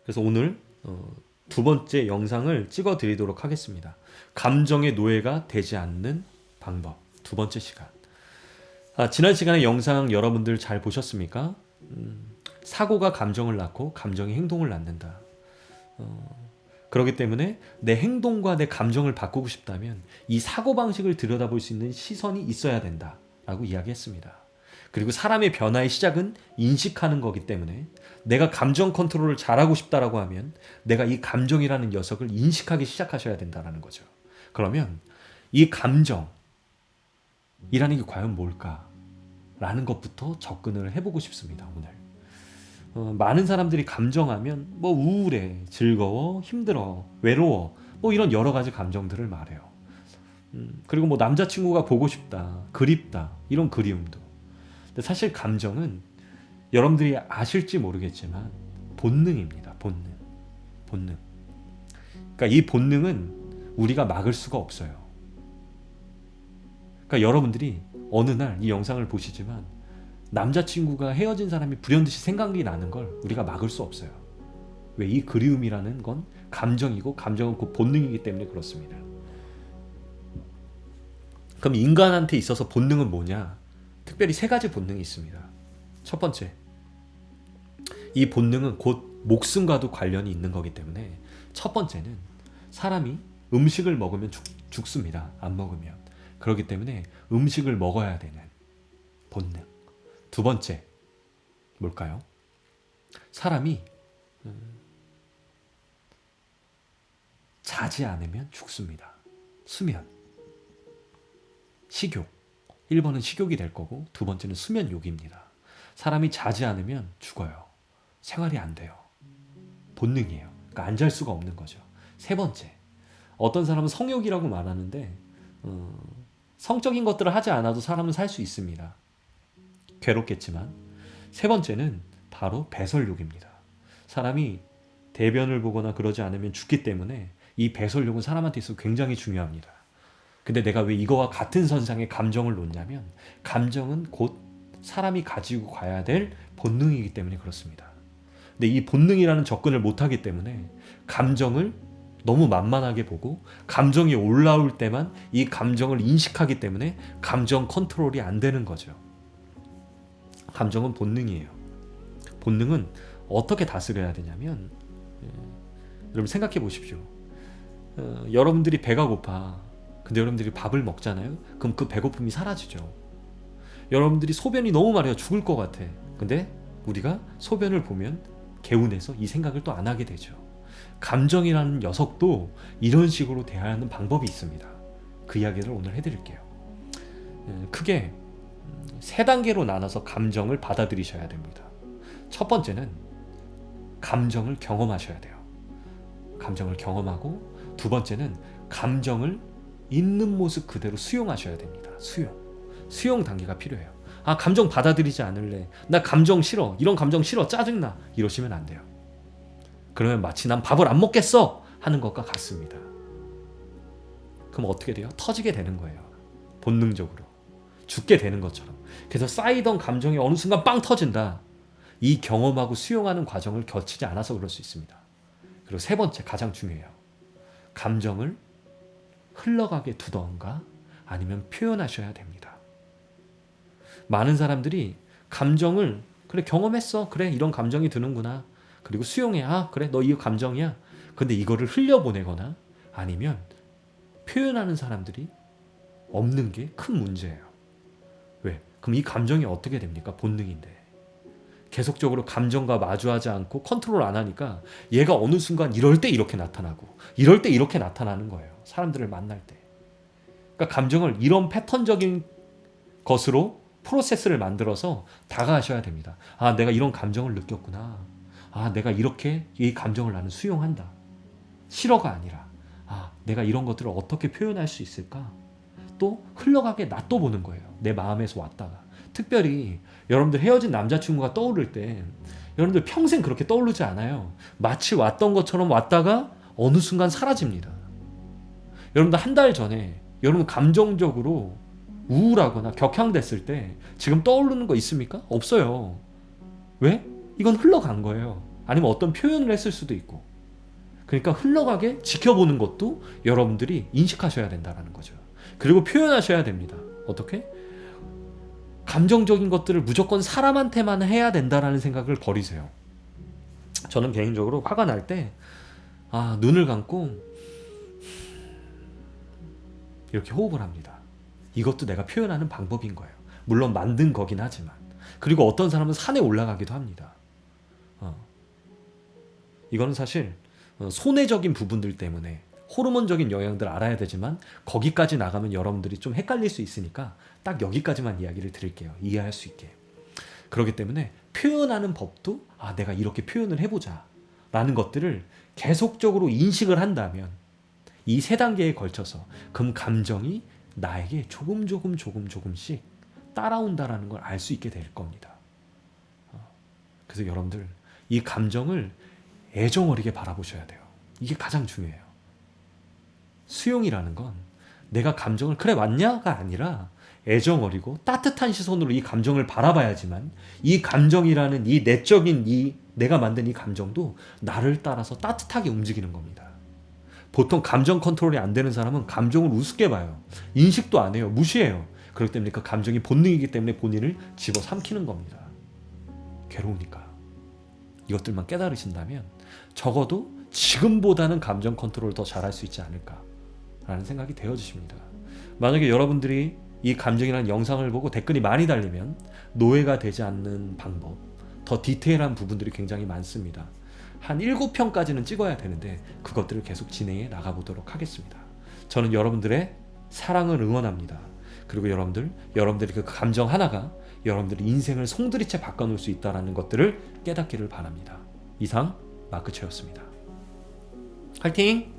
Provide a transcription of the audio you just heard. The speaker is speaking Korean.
그래서 오늘 두 번째 영상을 찍어 드리도록 하겠습니다. 감정의 노예가 되지 않는 방법. 두 번째 시간. 지난 시간에 영상 여러분들 잘 보셨습니까? 사고가 감정을 낳고 감정이 행동을 낳는다. 그렇기 때문에 내 행동과 내 감정을 바꾸고 싶다면 이 사고방식을 들여다볼 수 있는 시선이 있어야 된다라고 이야기했습니다. 그리고 사람의 변화의 시작은 인식하는 거기 때문에 내가 감정 컨트롤을 잘하고 싶다라고 하면 내가 이 감정이라는 녀석을 인식하기 시작하셔야 된다는 거죠. 그러면 이 감정이라는 게 과연 뭘까라는 것부터 접근을 해보고 싶습니다. 오늘 많은 사람들이 감정하면 뭐 우울해, 즐거워, 힘들어, 외로워 뭐 이런 여러 가지 감정들을 말해요. 그리고 뭐 남자친구가 보고 싶다, 그립다 이런 그리움도. 근데 사실 감정은 여러분들이 아실지 모르겠지만 본능입니다. 본능. 그러니까 이 본능은 우리가 막을 수가 없어요. 그러니까 여러분들이 어느 날 이 영상을 보시지만 남자친구가 헤어진 사람이 불현듯이 생각이 나는 걸 우리가 막을 수 없어요. 왜? 이 그리움이라는 건 감정이고 감정은 곧 본능이기 때문에 그렇습니다. 그럼 인간한테 있어서 본능은 뭐냐? 특별히 세 가지 본능이 있습니다. 첫 번째, 이 본능은 곧 목숨과도 관련이 있는 거기 때문에 첫 번째는 사람이 음식을 먹으면 죽습니다. 안 먹으면. 그렇기 때문에 음식을 먹어야 되는 본능. 두 번째, 뭘까요? 사람이 자지 않으면 죽습니다. 수면. 식욕. 1번은 식욕이 될 거고 두 번째는 수면욕입니다. 사람이 자지 않으면 죽어요. 생활이 안 돼요. 본능이에요. 그러니까 안 잘 수가 없는 거죠. 세 번째, 어떤 사람은 성욕이라고 말하는데 성적인 것들을 하지 않아도 사람은 살 수 있습니다. 괴롭겠지만. 세 번째는 바로 배설욕입니다. 사람이 대변을 보거나 그러지 않으면 죽기 때문에 이 배설욕은 사람한테 있어서 굉장히 중요합니다. 근데 내가 왜 이거와 같은 선상에 감정을 놓냐면 감정은 곧 사람이 가지고 가야 될 본능이기 때문에 그렇습니다. 근데 이 본능이라는 접근을 못하기 때문에 감정을 너무 만만하게 보고 감정이 올라올 때만 이 감정을 인식하기 때문에 감정 컨트롤이 안 되는 거죠. 감정은 본능이에요. 본능은 어떻게 다스려야 되냐면 여러분 생각해 보십시오. 여러분들이 배가 고파. 근데 여러분들이 밥을 먹잖아요. 그럼 그 배고픔이 사라지죠. 여러분들이 소변이 너무 마려워 죽을 것 같아. 근데 우리가 소변을 보면 개운해서 이 생각을 또 안 하게 되죠. 감정이라는 녀석도 이런 식으로 대하는 방법이 있습니다. 그 이야기를 오늘 해드릴게요. 크게 세 단계로 나눠서 감정을 받아들이셔야 됩니다. 첫 번째는 감정을 경험하셔야 돼요. 감정을 경험하고 두 번째는 감정을 있는 모습 그대로 수용하셔야 됩니다. 수용 단계가 필요해요. 감정 받아들이지 않을래. 나 감정 싫어. 이런 감정 싫어. 짜증나. 이러시면 안 돼요. 그러면 마치 난 밥을 안 먹겠어 하는 것과 같습니다. 그럼 어떻게 돼요? 터지게 되는 거예요. 본능적으로. 죽게 되는 것처럼. 그래서 쌓이던 감정이 어느 순간 빵 터진다. 이 경험하고 수용하는 과정을 거치지 않아서 그럴 수 있습니다. 그리고 세 번째, 가장 중요해요. 감정을 흘러가게 두던가 아니면 표현하셔야 됩니다. 많은 사람들이 감정을 그래 경험했어. 그래 이런 감정이 드는구나. 그리고 수용해. 그래 너 이 감정이야. 근데 이거를 흘려보내거나 아니면 표현하는 사람들이 없는 게 큰 문제예요. 왜? 그럼 이 감정이 어떻게 됩니까? 본능인데. 계속적으로 감정과 마주하지 않고 컨트롤 안 하니까 얘가 어느 순간 이럴 때 이렇게 나타나고 이럴 때 이렇게 나타나는 거예요. 사람들을 만날 때. 그러니까 감정을 이런 패턴적인 것으로 프로세스를 만들어서 다가가셔야 됩니다. 내가 이런 감정을 느꼈구나. 내가 이렇게 이 감정을 나는 수용한다. 싫어가 아니라 내가 이런 것들을 어떻게 표현할 수 있을까? 또 흘러가게 놔둬보는 거예요. 내 마음에서 왔다가. 특별히 여러분들 헤어진 남자친구가 떠오를 때 여러분들 평생 그렇게 떠오르지 않아요. 마치 왔던 것처럼 왔다가 어느 순간 사라집니다. 여러분들 한 달 전에 여러분 감정적으로 우울하거나 격향됐을 때 지금 떠오르는 거 있습니까? 없어요. 왜? 이건 흘러간 거예요. 아니면 어떤 표현을 했을 수도 있고. 그러니까 흘러가게 지켜보는 것도 여러분들이 인식하셔야 된다는 거죠. 그리고 표현하셔야 됩니다. 어떻게? 감정적인 것들을 무조건 사람한테만 해야 된다라는 생각을 버리세요. 저는 개인적으로 화가 날 때 눈을 감고 이렇게 호흡을 합니다. 이것도 내가 표현하는 방법인 거예요. 물론 만든 거긴 하지만. 그리고 어떤 사람은 산에 올라가기도 합니다. 이거는 사실 손해적인 부분들 때문에 호르몬적인 영향들 알아야 되지만 거기까지 나가면 여러분들이 좀 헷갈릴 수 있으니까 딱 여기까지만 이야기를 드릴게요. 이해할 수 있게. 그렇기 때문에 표현하는 법도 내가 이렇게 표현을 해보자 라는 것들을 계속적으로 인식을 한다면 이 세 단계에 걸쳐서 그럼 감정이 나에게 조금씩 따라온다라는 걸 알 수 있게 될 겁니다. 그래서 여러분들 이 감정을 애정어리게 바라보셔야 돼요. 이게 가장 중요해요. 수용이라는 건 내가 감정을 그래 왔냐가 아니라 애정어리고 따뜻한 시선으로 이 감정을 바라봐야지만 이 감정이라는 이 내적인 이 내가 만든 이 감정도 나를 따라서 따뜻하게 움직이는 겁니다. 보통 감정 컨트롤이 안 되는 사람은 감정을 우습게 봐요. 인식도 안 해요. 무시해요. 그렇기 때문에 그 감정이 본능이기 때문에 본인을 집어삼키는 겁니다. 괴로우니까. 이것들만 깨달으신다면 적어도 지금보다는 감정 컨트롤을 더 잘할 수 있지 않을까라는 생각이 되어지십니다. 만약에 여러분들이 이 감정이라는 영상을 보고 댓글이 많이 달리면 노예가 되지 않는 방법, 더 디테일한 부분들이 굉장히 많습니다. 한 7편까지는 찍어야 되는데 그것들을 계속 진행해 나가보도록 하겠습니다. 저는 여러분들의 사랑을 응원합니다. 그리고 여러분들이 그 감정 하나가 여러분들의 인생을 송두리째 바꿔놓을 수 있다는 것들을 깨닫기를 바랍니다. 이상 마크채였습니다. 화이팅!